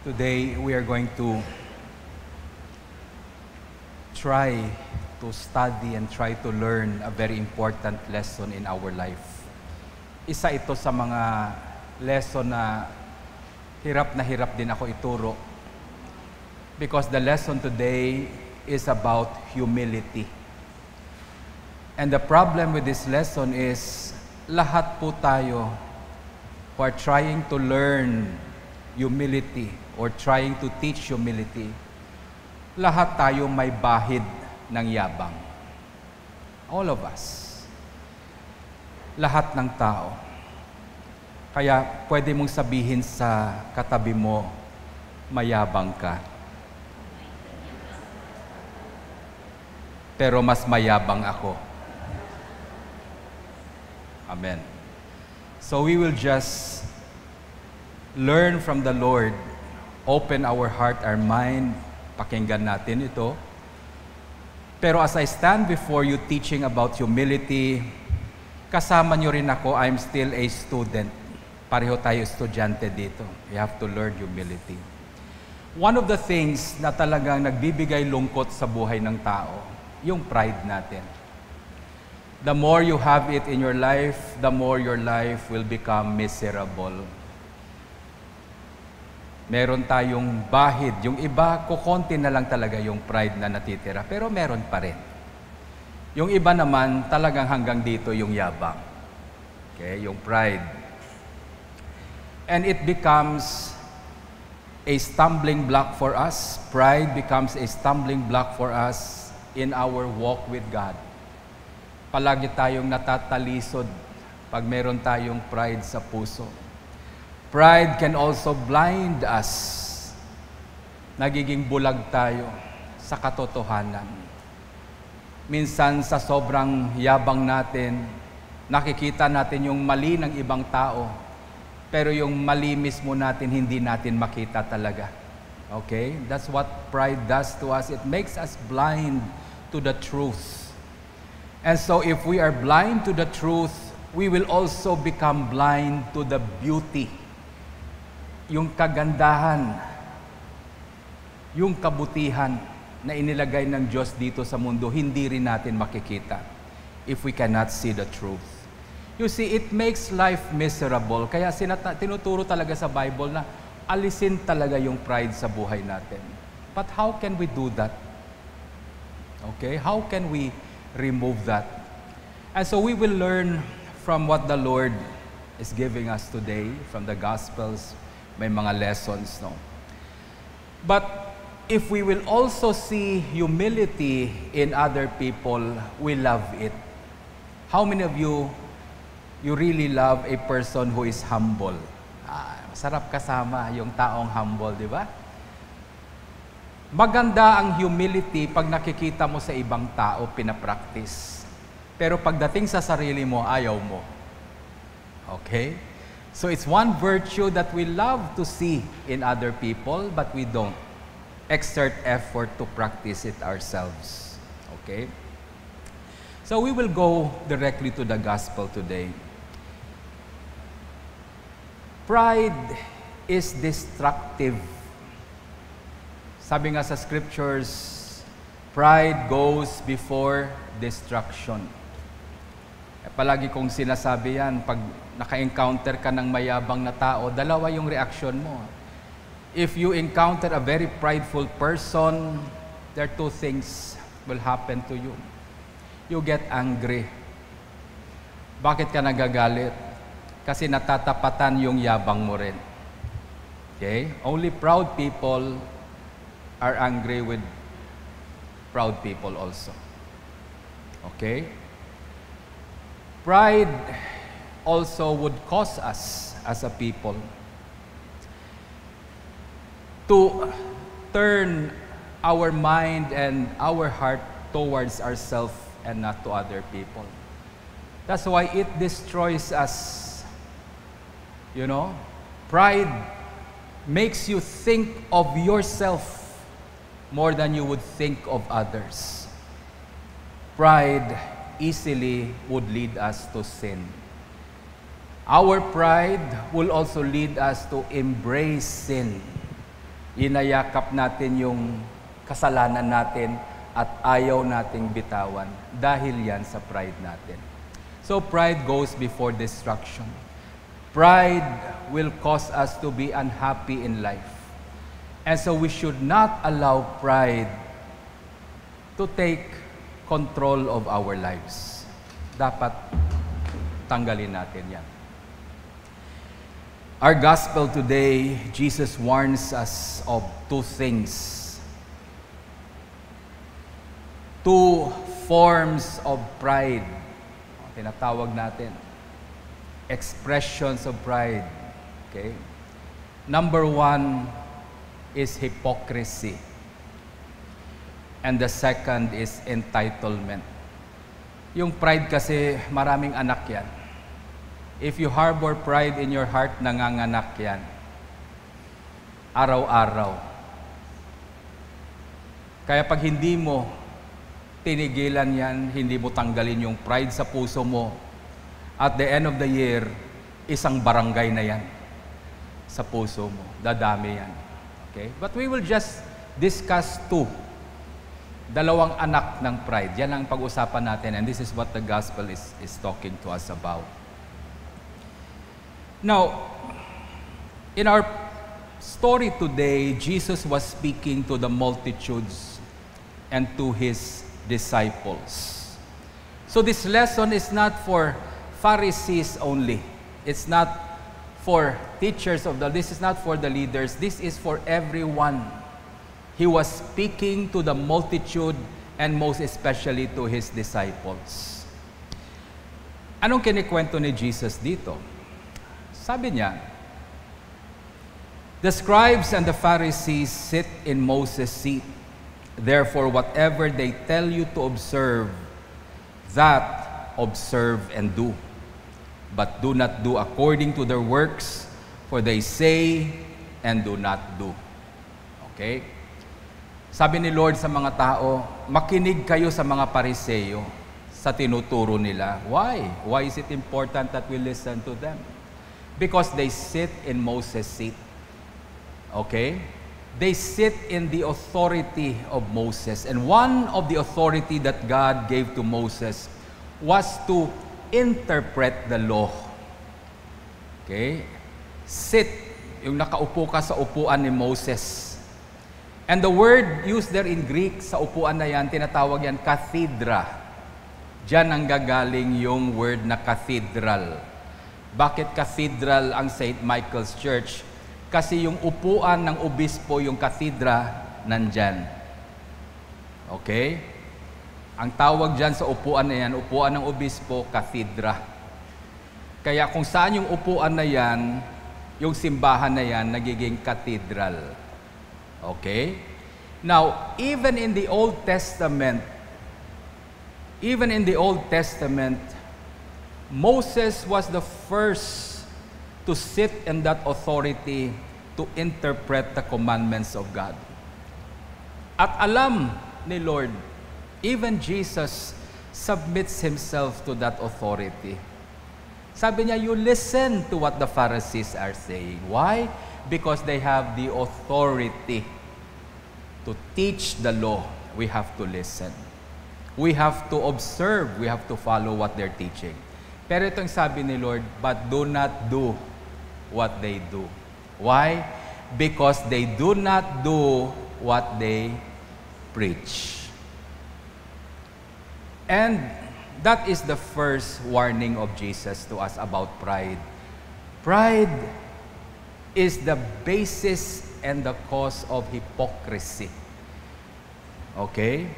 Today, we are going to try to study and try to learn a very important lesson in our life. Isa ito sa mga lesson na hirap din ako ituro because the lesson today is about humility. And the problem with this lesson is lahat po tayo who are trying to learn humility or trying to teach humility, lahat tayo may bahid ng yabang. All of us. Lahat ng tao. Kaya pwede mong sabihin sa katabi mo, mayabang ka. Pero mas mayabang ako. Amen. So we will just learn from the Lord, open our heart, our mind, pakinggan natin ito. Pero as I stand before you teaching about humility, kasama nyo rin ako, I'm still a student. Pareho tayo estudyante dito. You have to learn humility. One of the things na talagang nagbibigay lungkot sa buhay ng tao, yung pride natin. The more you have it in your life, the more your life will become miserable. Meron tayong bahid. Yung iba, kukonti na lang talaga yung pride na natitira. Pero meron pa rin. Yung iba naman, talagang hanggang dito yung yabang. Okay? Yung pride. And it becomes a stumbling block for us. Pride becomes a stumbling block for us in our walk with God. Palagi tayong natatalisod pag meron tayong pride sa puso. Pride can also blind us. Nagiging bulag tayo sa katotohanan. Minsan sa sobrang yabang natin, nakikita natin yung mali ng ibang tao, pero yung mali mismo natin, hindi natin makita talaga. Okay? That's what pride does to us. It makes us blind to the truth. And so if we are blind to the truth, we will also become blind to the beauty. Yung kagandahan, yung kabutihan na inilagay ng Diyos dito sa mundo, hindi rin natin makikita if we cannot see the truth. You see, it makes life miserable. Kaya tinuturo talaga sa Bible na alisin talaga yung pride sa buhay natin. But how can we do that? Okay? How can we remove that? And so we will learn from what the Lord is giving us today, from the Gospels. May mga lessons, no? But if we will also see humility in other people, we love it. How many of you really love a person who is humble? Masarap kasama yung taong humble, di ba? Maganda ang humility pag nakikita mo sa ibang tao, pinapractice. Pero pagdating sa sarili mo, ayaw mo. Okay? So it's one virtue that we love to see in other people, but we don't exert effort to practice it ourselves. Okay? So we will go directly to the gospel today. Pride is destructive. Sabi nga sa scriptures, pride goes before destruction. Palagi kong sinasabi yan, pag naka-encounter ka ng mayabang na tao, dalawa yung reaksyon mo. If you encounter a very prideful person, there are two things will happen to you. You get angry. Bakit ka nagagalit? Kasi natatapatan yung yabang mo rin. Okay? Only proud people are angry with proud people also. Okay? Pride also would cause us as a people to turn our mind and our heart towards ourselves and not to other people. That's why it destroys us. You know, pride makes you think of yourself more than you would think of others. Pride easily would lead us to sin. Our pride will also lead us to embrace sin. Inayakap natin yung kasalanan natin at ayaw nating bitawan dahil yan sa pride natin. So pride goes before destruction. Pride will cause us to be unhappy in life. And so we should not allow pride to take control of our lives. Dapat tanggalin natin yan. Our gospel today, Jesus warns us of two things. Two forms of pride. Tinatawag natin. Expressions of pride. Okay? Number one is hypocrisy. And the second is entitlement. Yung pride kasi, maraming anak yan. If you harbor pride in your heart, nanganganak yan. Araw-araw. Kaya pag hindi mo tinigilan yan, hindi mo tanggalin yung pride sa puso mo, at the end of the year, isang barangay na yan sa puso mo. Dadami yan. Okay? But we will just discuss two. Dalawang anak ng pride. Yan ang pag-usapan natin, and this is what the gospel is talking to us about. Now, in our story today, Jesus was speaking to the multitudes and to His disciples. So this lesson is not for Pharisees only. It's not for teachers of this is not for the leaders. This is for everyone. He was speaking to the multitude and most especially to His disciples. Anong kinikwento ni Jesus dito? Sabi niya, the scribes and the Pharisees sit in Moses' seat. Therefore, whatever they tell you to observe, that observe and do. But do not do according to their works, for they say and do not do. Okay? Sabi ni Lord sa mga tao, makinig kayo sa mga Pariseyo sa tinuturo nila. Why? Why is it important that we listen to them? Because they sit in Moses' seat. Okay? They sit in the authority of Moses. And one of the authority that God gave to Moses was to interpret the law. Okay? Sit, yung nakaupo ka sa upuan ni Moses. And the word used there in Greek sa upuan na yan, tinatawag yan cathedra. Diyan ang gagaling yung word na cathedral. Bakit cathedral ang St. Michael's Church? Kasi yung upuan ng obispo, yung cathedra, nandyan. Okay? Ang tawag dyan sa upuan na yan, upuan ng obispo, cathedra. Kaya kung saan yung upuan na yan, yung simbahan na yan, nagiging cathedral. Okay? Now, even in the Old Testament, Moses was the first to sit in that authority to interpret the commandments of God. At alam ni Lord, even Jesus submits Himself to that authority. Sabi niya, you listen to what the Pharisees are saying. Why? Because they have the authority to teach the law. We have to listen. We have to observe. We have to follow what they're teaching. Pero itong sabi ni Lord, but do not do what they do. Why? Because they do not do what they preach. And that is the first warning of Jesus to us about pride. Pride is the basis and the cause of hypocrisy. Okay?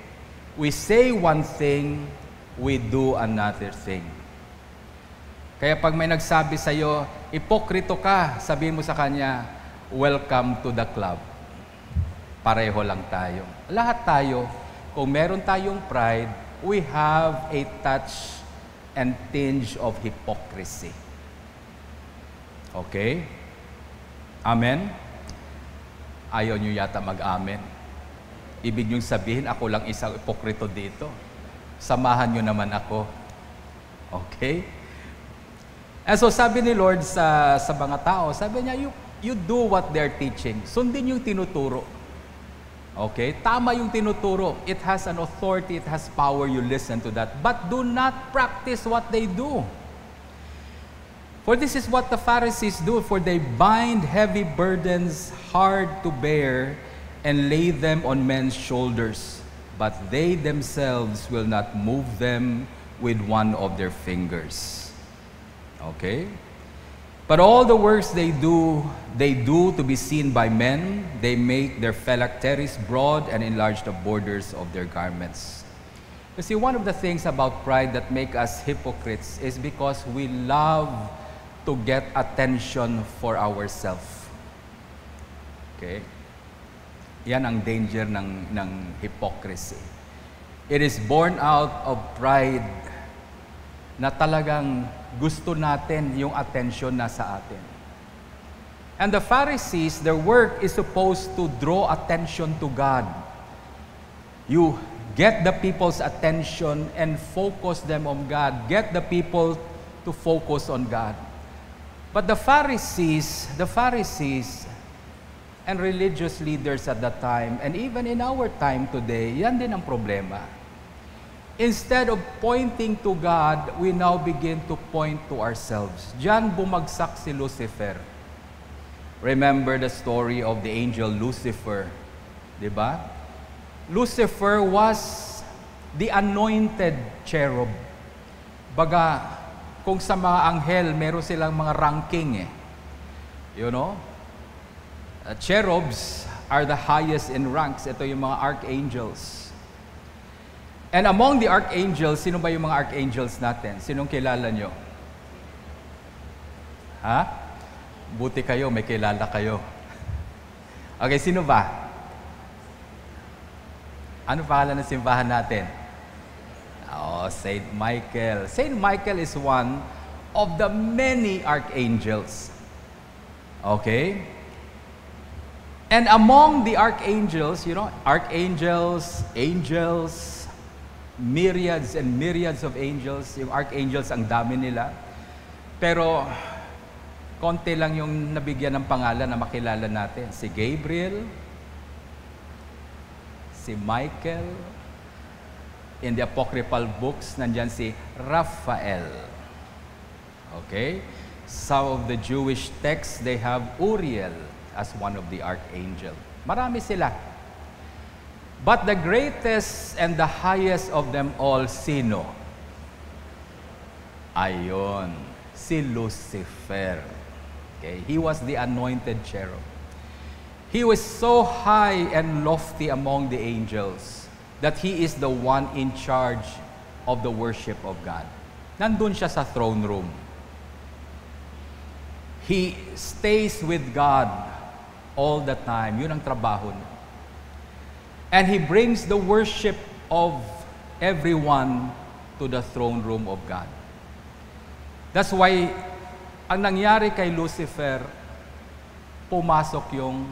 We say one thing, we do another thing. Kaya pag may nagsabi sa'yo, ipokrito ka, sabihin mo sa kanya, welcome to the club. Pareho lang tayo. Lahat tayo, kung meron tayong pride, we have a touch and tinge of hypocrisy. Okay? Amen? Ayaw nyo yata mag-amen. Ibig nyo sabihin, ako lang isang ipokrito dito. Samahan nyo naman ako. Okay? And so sabi ni Lord sa mga tao, sabi niya, you do what they're teaching. Sundin yung tinuturo. Okay? Tama yung tinuturo. It has an authority, it has power, you listen to that. But do not practice what they do. For this is what the Pharisees do, for they bind heavy burdens hard to bear and lay them on men's shoulders, but they themselves will not move them with one of their fingers. Okay? But all the works they do to be seen by men. They make their phylacteries broad and enlarge the borders of their garments. You see, one of the things about pride that make us hypocrites is because we love to get attention for ourselves. Okay? Yan ang danger ng hypocrisy. It is born out of pride na talagang gusto natin yung attention na sa atin. And the Pharisees, their work is supposed to draw attention to God. You get the people's attention and focus them on God. Get the people to focus on God. But the Pharisees and religious leaders at that time, and even in our time today, yan din ang problema. Instead of pointing to God, we now begin to point to ourselves. Diyan bumagsak si Lucifer. Remember the story of the angel Lucifer, di ba? Lucifer was the anointed cherub. Baga, kung sa mga anghel, meron silang mga ranking eh. You know? Cherubs are the highest in ranks. Ito yung mga archangels. And among the archangels, sino ba yung mga archangels natin? Sinong kilala nyo? Ha? Buti kayo, may kilala kayo. Okay, sino ba? Ano pangalan ng simbahan natin? Oh, Saint Michael. Saint Michael is one of the many archangels. Okay? And among the archangels, you know, archangels, angels, myriads and myriads of angels. Yung archangels, ang dami nila. Pero, konti lang yung nabigyan ng pangalan na makilala natin. Si Gabriel, si Michael. In the apocryphal books, nandyan si Raphael. Okay? Some of the Jewish texts, they have Uriel as one of the archangel. Marami sila. But the greatest and the highest of them all, sino? Ayon, si Lucifer. Okay? He was the anointed cherub. He was so high and lofty among the angels that he is the one in charge of the worship of God. Nandun siya sa throne room. He stays with God all the time. Yun ang trabaho niya. And he brings the worship of everyone to the throne room of God. That's why, ang nangyari kay Lucifer, pumasok yung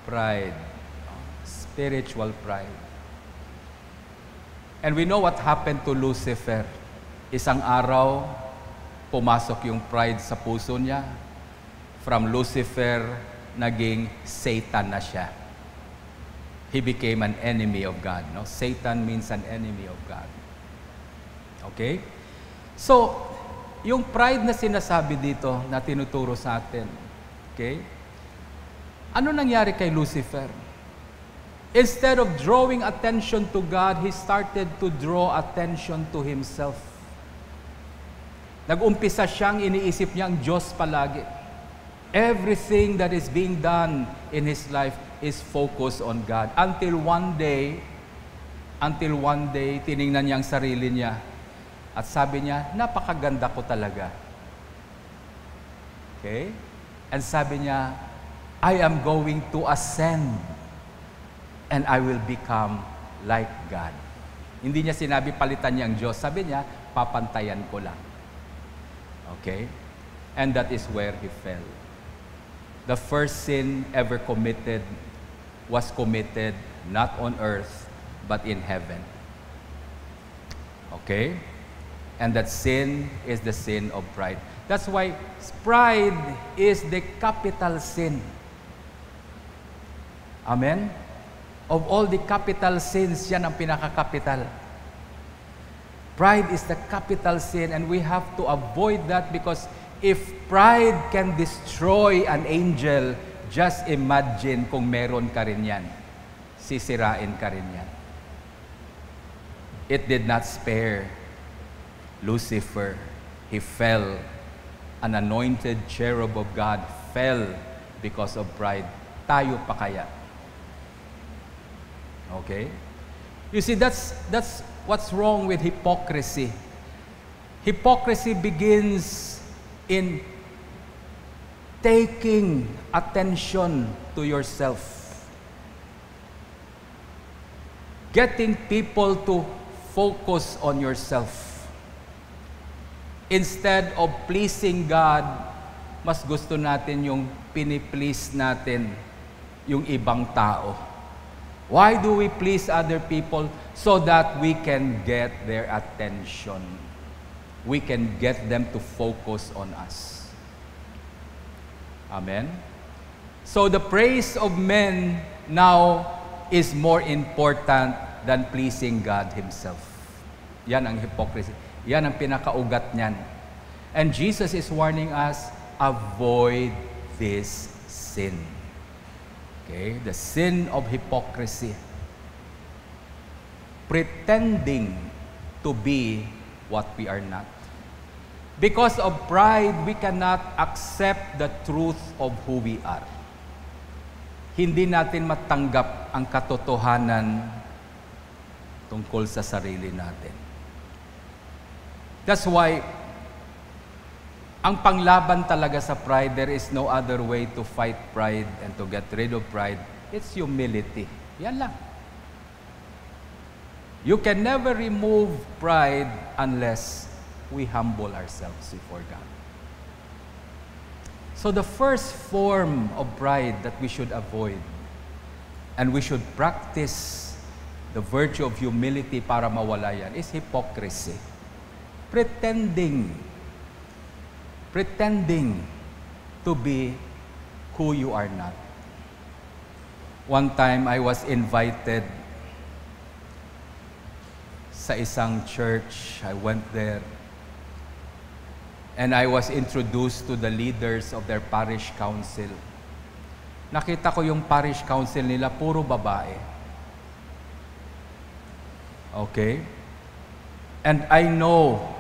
pride. Spiritual pride. And we know what happened to Lucifer. Isang araw, pumasok yung pride sa puso niya. From Lucifer, naging Satan na siya. He became an enemy of God. No? Satan means an enemy of God. Okay? So, yung pride na sinasabi dito na tinuturo sa atin, okay? Ano nangyari kay Lucifer? Instead of drawing attention to God, he started to draw attention to himself. Nag-umpisa siyang iniisip niya ang Diyos palagi. Everything that is being done in his life is focused on God. Until one day, tiningnan niya ang sarili niya at sabi niya, napakaganda ko talaga. Okay? And sabi niya, I am going to ascend and I will become like God. Hindi niya sinabi palitan niya ang Diyos. Sabi niya, papantayan ko lang. Okay? And that is where he fell. The first sin ever committed was committed not on earth, but in heaven. Okay? And that sin is the sin of pride. That's why pride is the capital sin. Amen? Of all the capital sins, yan ang pinaka-capital. Pride is the capital sin, and we have to avoid that, because if pride can destroy an angel, just imagine kung meron ka rin yan. Sisirain ka rin yan. It did not spare Lucifer. He fell. An anointed cherub of God fell because of pride. Tayo pa kaya? Okay? You see, that's what's wrong with hypocrisy. Hypocrisy begins in taking attention to yourself. Getting people to focus on yourself. Instead of pleasing God, mas gusto natin yung piniplease natin yung ibang tao. Why do we please other people? So that we can get their attention. We can get them to focus on us. Amen? So the praise of men now is more important than pleasing God Himself. Yan ang hypocrisy. Yan ang pinakaugat niyan. And Jesus is warning us, avoid this sin. Okay? The sin of hypocrisy. Pretending to be what we are not. Because of pride, we cannot accept the truth of who we are. Hindi natin matanggap ang katotohanan tungkol sa sarili natin. That's why, ang panglaban talaga sa pride, there is no other way to fight pride and to get rid of pride. It's humility. Yan lang. You can never remove pride unless we humble ourselves before God. So the first form of pride that we should avoid, and we should practice the virtue of humility para mawala yan, is hypocrisy. Pretending to be who you are not. One time, I was invited sa isang church. I went there. And I was introduced to the leaders of their parish council. Nakita ko yung parish council nila, puro babae. Okay? And I know,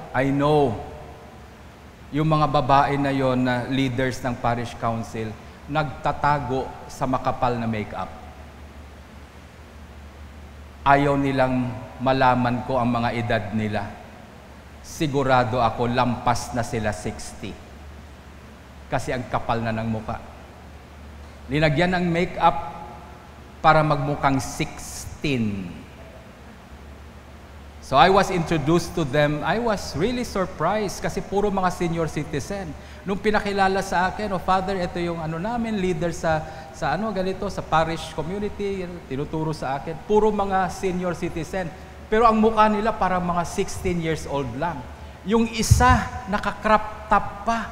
yung mga babae na yon na leaders ng parish council, nagtatago sa makapal na makeup. Ayaw nilang malaman ko ang mga edad nila. Sigurado ako, lampas na sila 60. Kasi ang kapal na ng muka. Linagyan ng makeup para magmukhang 16. So I was introduced to them. I was really surprised kasi puro mga senior citizen. Nung pinakilala sa akin, Father, ito yung namin, leader sa ganito, sa parish community, tinuturo sa akin. Puro mga senior citizen. Pero ang mukha nila para mga 16 years old lang. Yung isa, naka-crop top pa.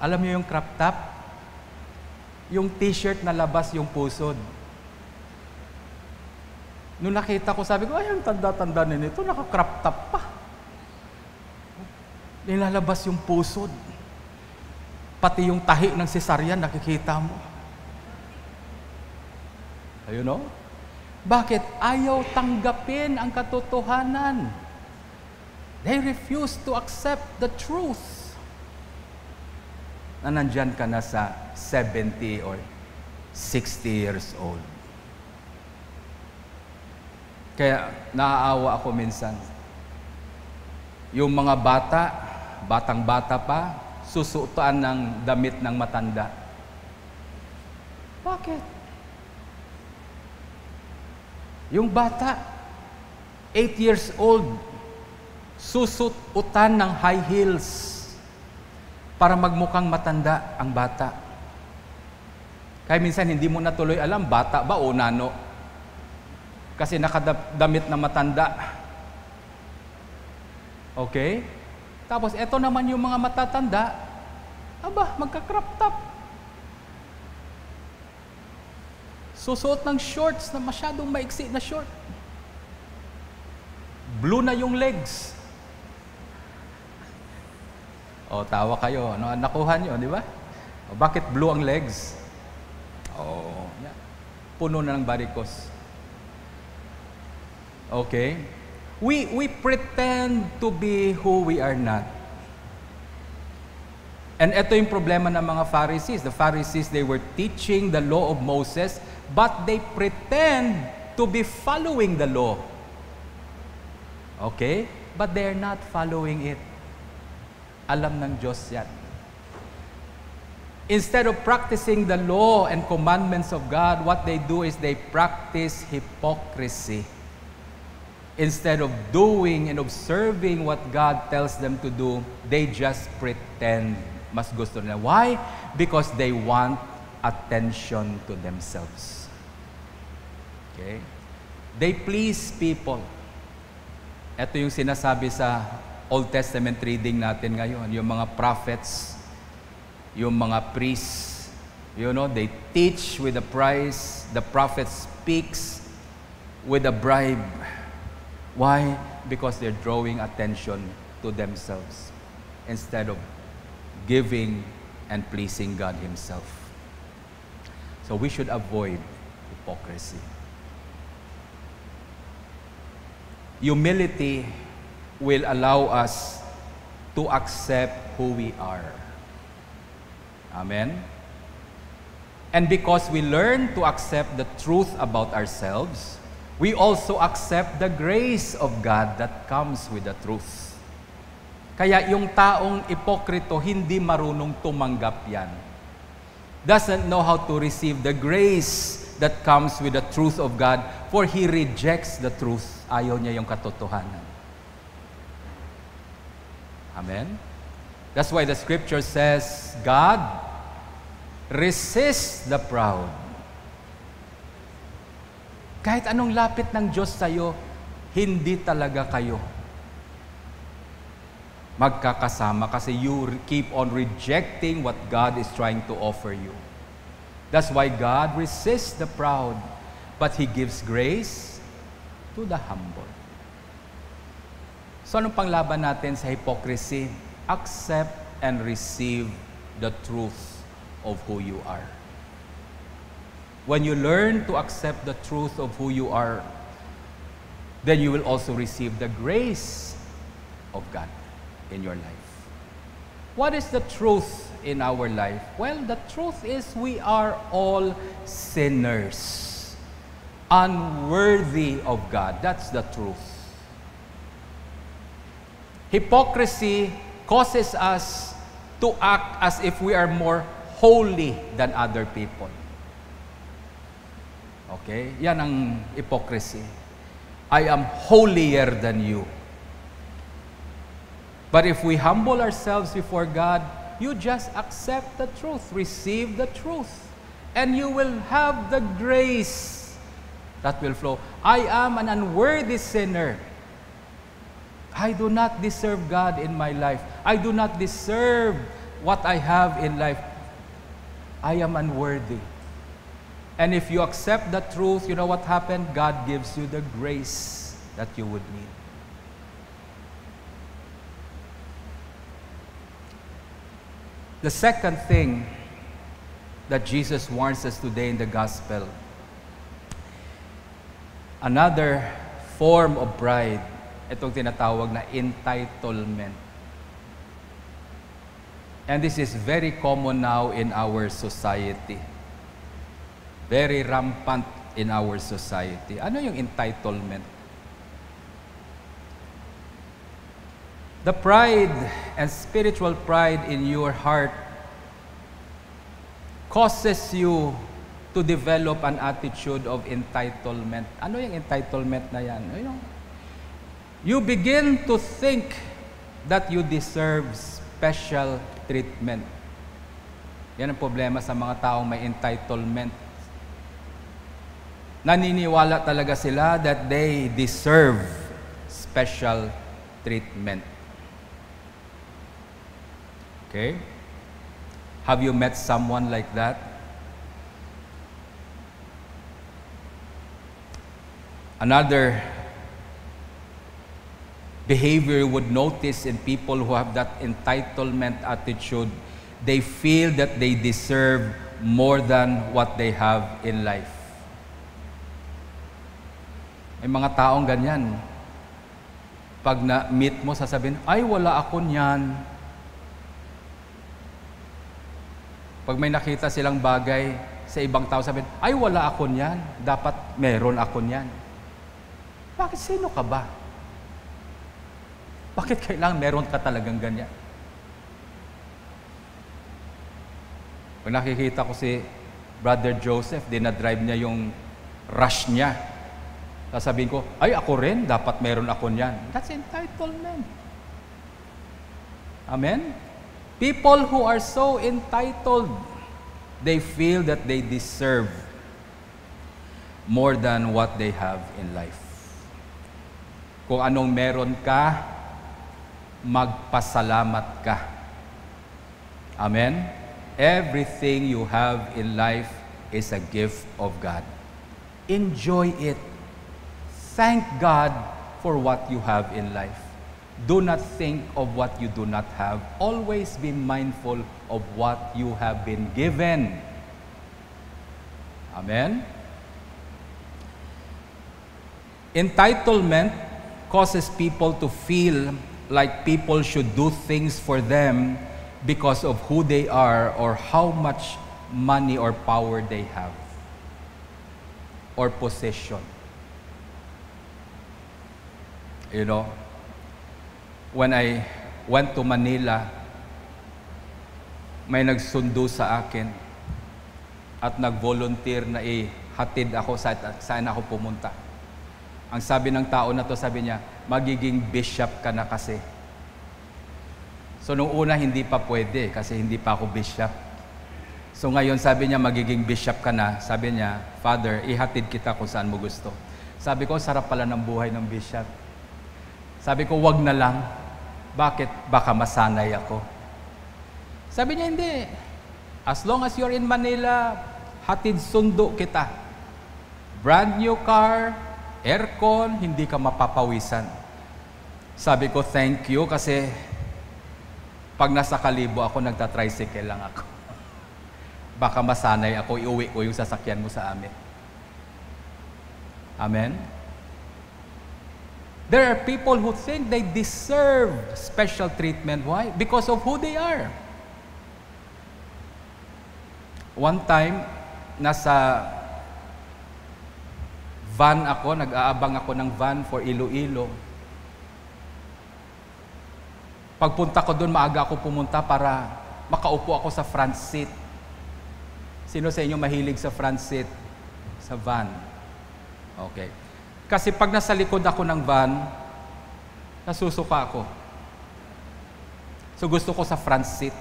Alam niyo yung crop top? Yung t-shirt na labas yung pusod. Nung nakita ko, sabi ko, ay, ang tanda-tanda nito, naka-crop top pa. Nilalabas yung pusod. Pati yung tahi ng cesarean, nakikita mo. You know? Bakit? Ayaw tanggapin ang katotohanan. They refuse to accept the truth. Na nandyan ka na sa 70 or 60 years old. Kaya naaawa ako minsan. Yung mga batang-bata pa, susuotan ng damit ng matanda. Bakit? Yung bata, 8 years old, susuotan ng high heels para magmukhang matanda ang bata. Kaya minsan hindi mo natuloy alam, bata ba o nano? Kasi nakadamit na matanda. Okay? Tapos eto naman yung mga matatanda, aba, magka-crop top. Susuot ng shorts na masyadong maiksi na short. Blue na yung legs. O, tawa kayo. Ano, nakuha nyo, di ba? O, bakit blue ang legs? O, yeah. Puno na ng varicose. Okay? We pretend to be who we are not. And ito yung problema ng mga Pharisees. The Pharisees, they were teaching the law of Moses, but they pretend to be following the law. Okay? But they are not following it. Alam ng Diyos yan. Instead of practicing the law and commandments of God, what they do is they practice hypocrisy. Instead of doing and observing what God tells them to do, they just pretend. Mas gusto nila. Why? Because they want attention to themselves. Okay? They please people. Ito yung sinasabi sa Old Testament reading natin ngayon. Yung mga prophets, yung mga priests, you know, they teach with a price. The prophet speaks with a bribe. Why? Because they're drawing attention to themselves instead of giving and pleasing God Himself. So we should avoid hypocrisy. Humility will allow us to accept who we are. Amen? And because we learn to accept the truth about ourselves, we also accept the grace of God that comes with the truth. Kaya yung taong ipokrito, hindi marunong tumanggap yan. Doesn't know how to receive the grace that comes with the truth of God, for he rejects the truth. Ayaw niya yung katotohanan. Amen? That's why the scripture says, God resists the proud. Kahit anong lapit ng Diyos sa'yo, hindi talaga kayo magkakasama kasi you keep on rejecting what God is trying to offer you. That's why God resists the proud, but He gives grace to the humble. So anong panglaban natin sa hypocrisy? Accept and receive the truth of who you are. When you learn to accept the truth of who you are, then you will also receive the grace of God in your life. What is the truth in our life? Well, the truth is we are all sinners, unworthy of God. That's the truth. Hypocrisy causes us to act as if we are more holy than other people. Okay? Yan ang hypocrisy. I am holier than you. But if we humble ourselves before God, you just accept the truth, receive the truth, and you will have the grace that will flow. I am an unworthy sinner. I do not deserve God in my life. I do not deserve what I have in life. I am unworthy. And if you accept the truth, you know what happened? God gives you the grace that you would need. The second thing that Jesus warns us today in the gospel, another form of pride, itong tinatawag na entitlement. And this is very common now in our society. Very rampant in our society. Ano yung entitlement? The pride and spiritual pride in your heart causes you to develop an attitude of entitlement. Ano yung entitlement na yan? You know, you begin to think that you deserve special treatment. Yan ang problema sa mga taong may entitlement. Naniniwala talaga sila that they deserve special treatment. Okay? Have you met someone like that? Another behavior you would notice in people who have that entitlement attitude, they feel that they deserve more than what they have in life. May mga taong ganyan. Pag na-meet mo, sasabihin, ay, wala ako niyan. Pag may nakita silang bagay sa ibang tao, sabihin, ay, wala ako niyan. Dapat meron ako niyan. Bakit? Sino ka ba? Bakit kailangan meron ka talagang ganyan? Pag nakikita ko si Brother Joseph, dinadrive niya yung rush niya. Sasabihin ko, ay ako rin, dapat meron ako niyan. That's entitlement. Amen? People who are so entitled, they feel that they deserve more than what they have in life. Kung anong meron ka, magpasalamat ka. Amen? Everything you have in life is a gift of God. Enjoy it. Thank God for what you have in life. Do not think of what you do not have. Always be mindful of what you have been given. Amen? Entitlement causes people to feel like people should do things for them because of who they are or how much money or power they have or possession. You know, when I went to Manila, may nagsundo sa akin at nag-volunteer na ihatid ako saan ako pumunta. Ang sabi ng tao na to, sabi niya, magiging bishop ka na kasi. So nung una hindi pa pwede kasi hindi pa ako bishop. So ngayon sabi niya, magiging bishop ka na. Sabi niya, Father, ihatid kita kung saan mo gusto. Sabi ko, sarap pala ng buhay ng bishop. Sabi ko, wag na lang. Bakit? Baka masanay ako. Sabi niya, hindi. As long as you're in Manila, hatid sundo kita. Brand new car, aircon, hindi ka mapapawisan. Sabi ko, thank you, kasi pag nasa Kalibo ako, nagta-tricycle lang ako. Baka masanay ako, iuwi ko yung sasakyan mo sa amin. Amen? There are people who think they deserve special treatment. Why? Because of who they are. One time, nasa van ako, nag-aabang ako ng van for Iloilo. Pagpunta ko doon, maaga ako pumunta para makaupo ako sa front seat. Sino sa inyo mahilig sa front seat? Sa van. Okay. Kasi pag nasa likod ako ng van, nasusuka ako. So gusto ko sa front seat.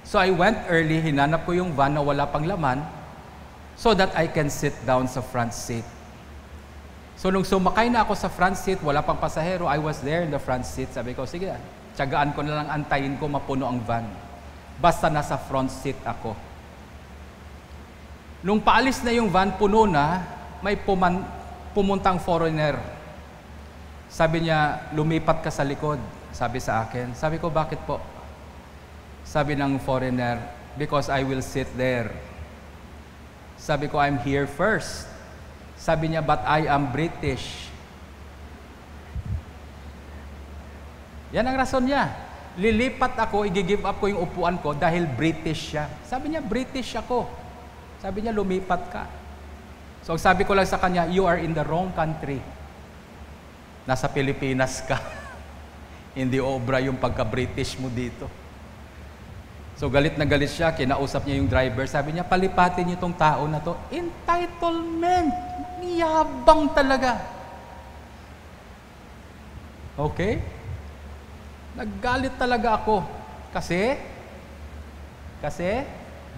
So I went early, hinanap ko yung van na wala pang laman so that I can sit down sa front seat. So nung sumakay na ako sa front seat, wala pang pasahero, I was there in the front seat. Sabi ko, sige, tiyagaan ko na lang, antayin ko mapuno ang van. Basta nasa front seat ako. Nung paalis na yung van, puno na, may pumuntang foreigner. Sabi niya, lumipat ka sa likod. Sabi sa akin. Sabi ko, bakit po? Sabi ng foreigner, because I will sit there. Sabi ko, I'm here first. Sabi niya, but I am British. Yan ang rason niya. Lilipat ako, i-give up ko yung upuan ko dahil British siya. Sabi niya, British ako. Sabi niya, lumipat ka. So sabi ko lang sa kanya, you are in the wrong country. Nasa Pilipinas ka. Hindi obra yung pagka-British mo dito. So galit na galit siya, kinausap niya yung driver. Sabi niya, palipatin niyo itong tao na to. Entitlement. Niyabang talaga. Okay? Naggalit talaga ako. Kasi,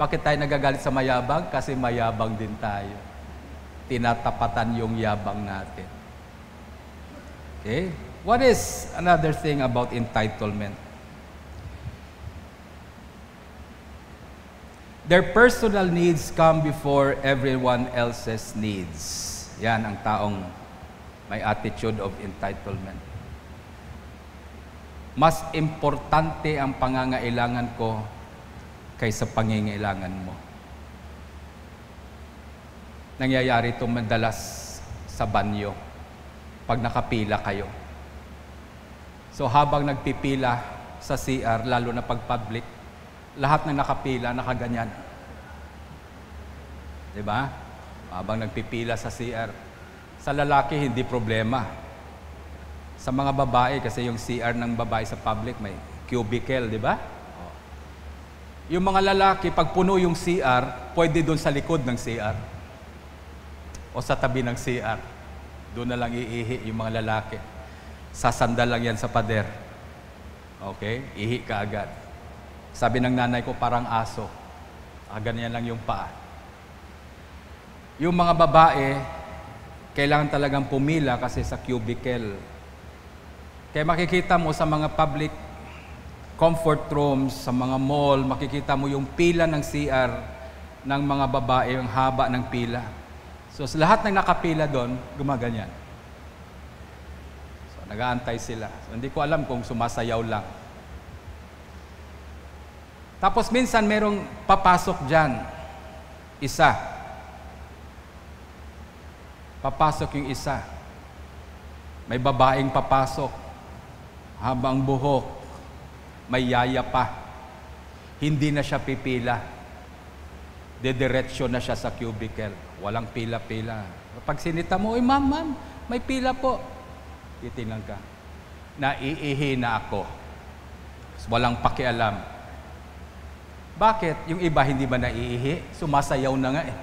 bakit tayo nagagalit sa mayabang? Kasi mayabang din tayo. Tinatapatan yung yabang natin. Okay? What is another thing about entitlement? Their personal needs come before everyone else's needs. Yan ang taong may attitude of entitlement. Mas importante ang pangangailangan ko kaysa pangangailangan mo. Nangyayari ito madalas sa banyo pag nakapila kayo. So habang nagpipila sa CR, lalo na pag public, lahat ng nakapila, nakaganyan. Diba? Habang nagpipila sa CR. Sa lalaki, hindi problema. Sa mga babae, kasi yung CR ng babae sa public, may cubicle, di ba? Yung mga lalaki, pag puno yung CR, pwede doon sa likod ng CR. O sa tabi ng CR. Doon na lang iihi yung mga lalaki. Sasandal lang yan sa pader. Okay? Ihi ka agad. Sabi ng nanay ko, parang aso. Ganyan lang yung paa. Yung mga babae, kailangan talagang pumila kasi sa cubicle. Kaya makikita mo sa mga public comfort rooms, sa mga mall, makikita mo yung pila ng CR ng mga babae, yung haba ng pila. So, sa lahat ng nakapila doon, gumaganyan. So, nag-aantay sila. So, hindi ko alam kung sumasayaw lang. Tapos, minsan, merong papasok dyan. Isa. Papasok yung isa. May babaeng papasok. Habang buhok. May yaya pa. Hindi na siya pipila. Dediretso na siya sa cubicle. Walang pila-pila. Pag sinita mo, ma'am, may pila po. Titingnan ka. Naiihi na ako. Walang pakialam. Bakit? Yung iba hindi ba naiihi? Sumasayaw na nga eh.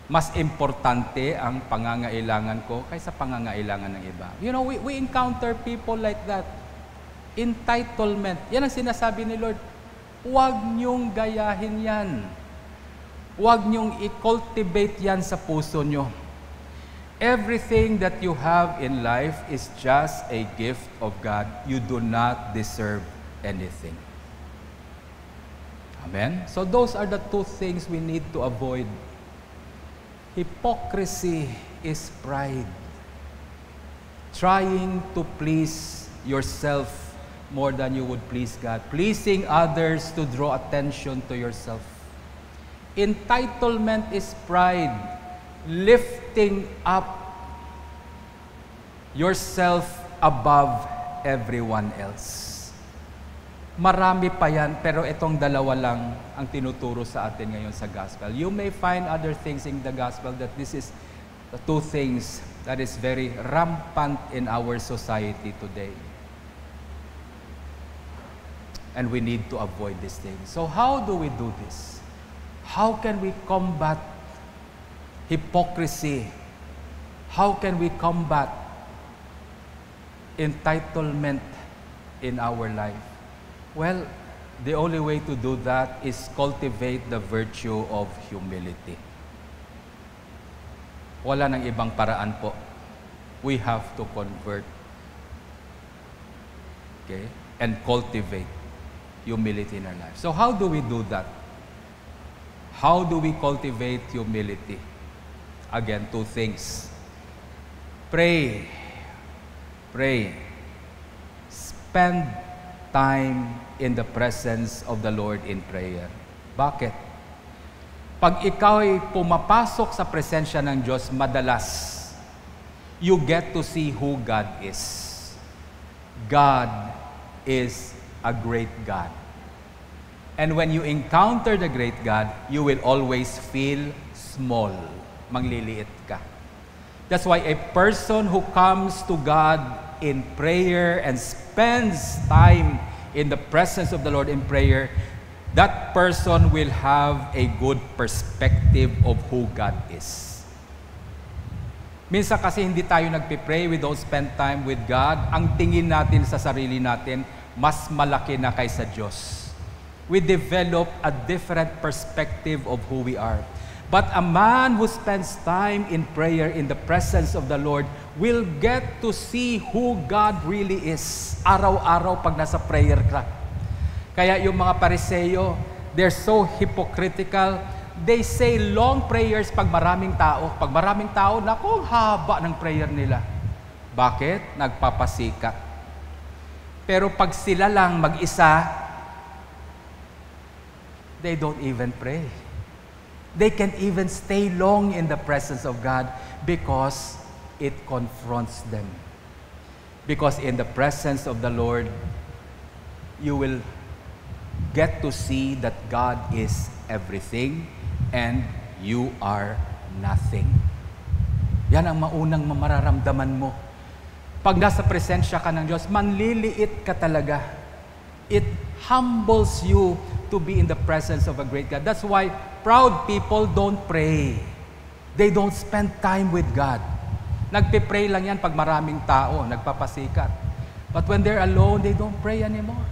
Mas importante ang pangangailangan ko kaysa pangangailangan ng iba. You know, we encounter people like that. Entitlement. Yan ang sinasabi ni Lord. Huwag niyong gayahin yan. Huwag niyong i-cultivate yan sa puso niyo. Everything that you have in life is just a gift of God. You do not deserve anything. Amen? So those are the two things we need to avoid. Hypocrisy is pride. Trying to please yourself more than you would please God. Pleasing others to draw attention to yourself. Entitlement is pride. Lifting up yourself above everyone else. Marami pa yan, pero itong dalawa lang ang tinuturo sa atin ngayon sa gospel. You may find other things in the gospel that this is the two things that is very rampant in our society today. And we need to avoid these things. So how do we do this? How can we combat hypocrisy? How can we combat entitlement in our life? Well, the only way to do that is cultivate the virtue of humility. Wala nang ibang paraan po. We have to convert. Okay? And cultivate humility in our life. So how do we do that? How do we cultivate humility? Again, two things. Pray. Pray. Spend time in the presence of the Lord in prayer. Bakit? Pag ikaw ay pumapasok sa presensya ng Diyos, madalas, you get to see who God is. God is a great God. And when you encounter the great God, you will always feel small. Mangliliit ka. That's why a person who comes to God in prayer and spends time in the presence of the Lord in prayer, that person will have a good perspective of who God is. Minsan kasi hindi tayo nagpipray, we don't spend time with God. Ang tingin natin sa sarili natin, mas malaki na kaysa Diyos. We develop a different perspective of who we are. But a man who spends time in prayer in the presence of the Lord will get to see who God really is. Araw-araw pag nasa prayer ka. Kaya yung mga Pariseyo, They're so hypocritical. They say long prayers pag maraming tao. Pag maraming tao, naku, haba ng prayer nila. Bakit? Nagpapasikat. Pero pag sila lang mag-isa, they don't even pray. They can't even stay long in the presence of God because it confronts them. Because in the presence of the Lord, you will get to see that God is everything and you are nothing. Yan ang maunang mararamdaman mo. Pag nasa presensya ka ng Diyos, manliliit ka talaga. It humbles you to be in the presence of a great God. That's why proud people don't pray. They don't spend time with God. Nagpe-pray lang yan pag maraming tao, nagpapasikat. But when they're alone, they don't pray anymore.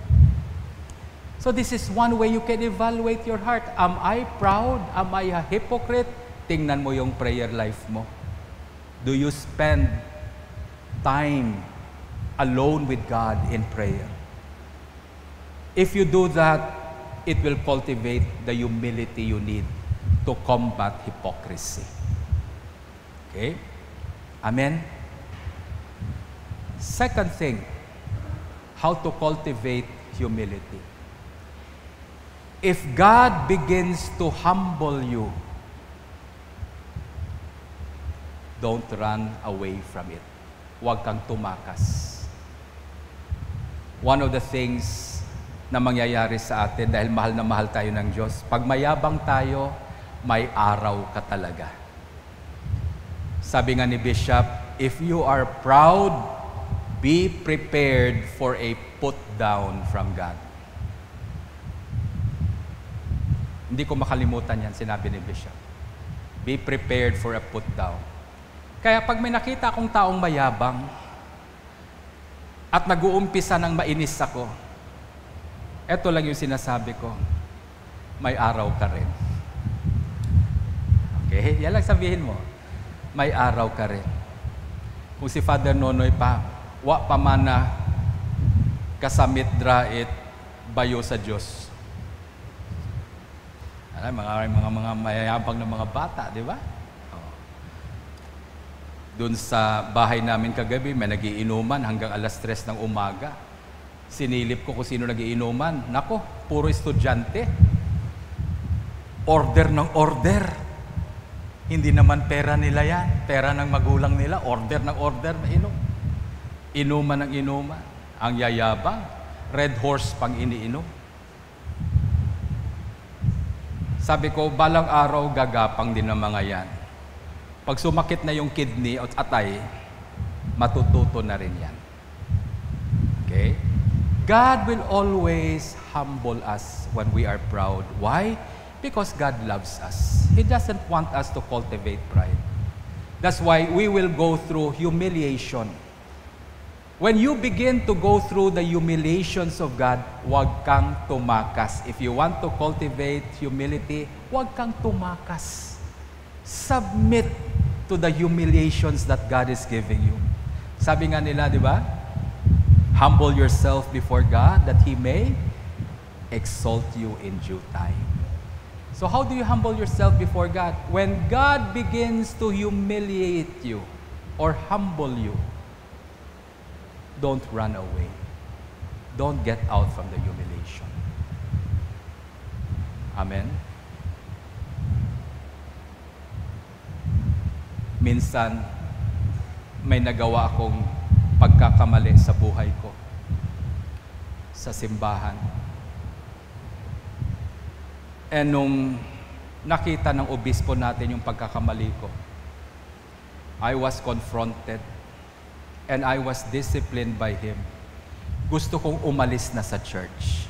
So this is one way you can evaluate your heart. Am I proud? Am I a hypocrite? Tingnan mo yung prayer life mo. Do you spend time alone with God in prayer? If you do that, it will cultivate the humility you need to combat hypocrisy. Okay? Amen? Second thing, how to cultivate humility. If God begins to humble you, don't run away from it. Huwag kang tumakas. One of the things na mangyayari sa atin dahil mahal na mahal tayo ng Diyos, pag mayabang tayo, may araw ka talaga. Sabi nga ni Bishop, if you are proud, be prepared for a put down from God. Hindi ko makalimutan yan, sinabi ni Bishop. Be prepared for a put down. Kaya pag may nakita akong taong mayabang at nag-uumpisa ng mainis ako, eto lang yung sinasabi ko, may araw ka rin. Okay? Yan lang sabihin mo. May araw ka rin. Kung si Father Nonoy pa, wa pa man na kasamit drait bayo sa Diyos. Mga mayayabang na mga bata, di ba? Doon sa bahay namin kagabi, may nagiinuman hanggang alas 3 ng umaga. Sinilip ko kung sino nagiinuman. Nako, puro estudyante. Order ng order. Hindi naman pera nila yan. Pera ng magulang nila. Order ng order na inom. Inuman ng inuman. Ang yayabang. Red horse pang iniinom. Sabi ko, balang araw gagapang din ng mga yan. Pag sumakit na yung kidney at atay, matututo na rin yan. Okay? God will always humble us when we are proud. Why? Because God loves us. He doesn't want us to cultivate pride. That's why we will go through humiliation. When you begin to go through the humiliations of God, huwag kang tumakas. If you want to cultivate humility, huwag kang tumakas. Submit to the humiliations that God is giving you. Sabi nga nila, di ba? Humble yourself before God that He may exalt you in due time. So how do you humble yourself before God? When God begins to humiliate you or humble you, don't run away. Don't get out from the humiliation. Amen? Minsan, may nagawa akong pagkakamali sa buhay ko, sa simbahan. And nung nakita ng obispo natin yung pagkakamali ko, I was confronted and I was disciplined by him. Gusto kong umalis na sa church.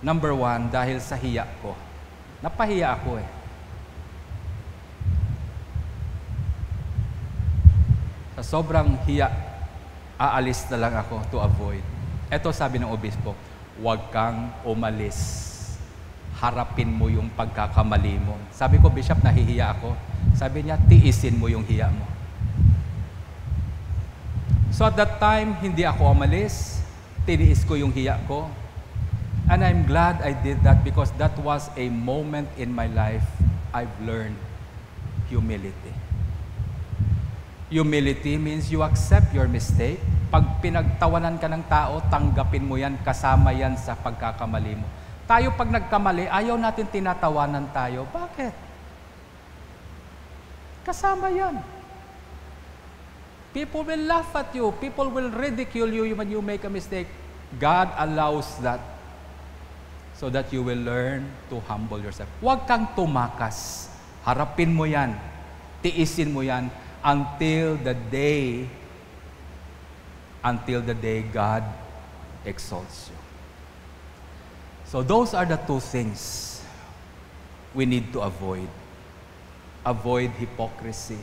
Number one, dahil sa hiya ko. Napahiya ako eh. Sa sobrang hiya, aalis na lang ako to avoid. Eto sabi ng obispo, huwag kang umalis. Harapin mo yung pagkakamali mo. Sabi ko, Bishop, nahihiya ako. Sabi niya, tiisin mo yung hiya mo. So at that time, hindi ako umalis. Tiniis ko yung hiya ko. And I'm glad I did that because that was a moment in my life I've learned humility. Humility means you accept your mistake. Pag pinagtawanan ka ng tao, tanggapin mo yan, kasama yan sa pagkakamali mo. Tayo pag nagkamali, ayaw natin tinatawanan tayo. Bakit? Kasama yan. People will laugh at you. People will ridicule you when you make a mistake. God allows that so that you will learn to humble yourself. Huwag kang tumakas. Harapin mo yan. Tiisin mo yan until the day God exalts you. So those are the two things we need to avoid. Avoid hypocrisy.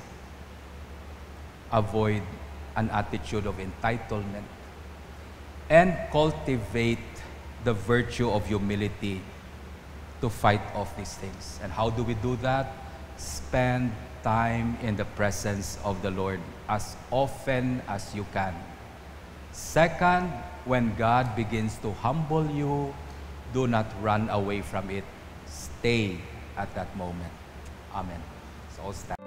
Avoid an attitude of entitlement. And cultivate the virtue of humility to fight off these things. And how do we do that? Spend time in the presence of the Lord as often as you can. Second, when God begins to humble you, do not run away from it. Stay at that moment. Amen. So all stand.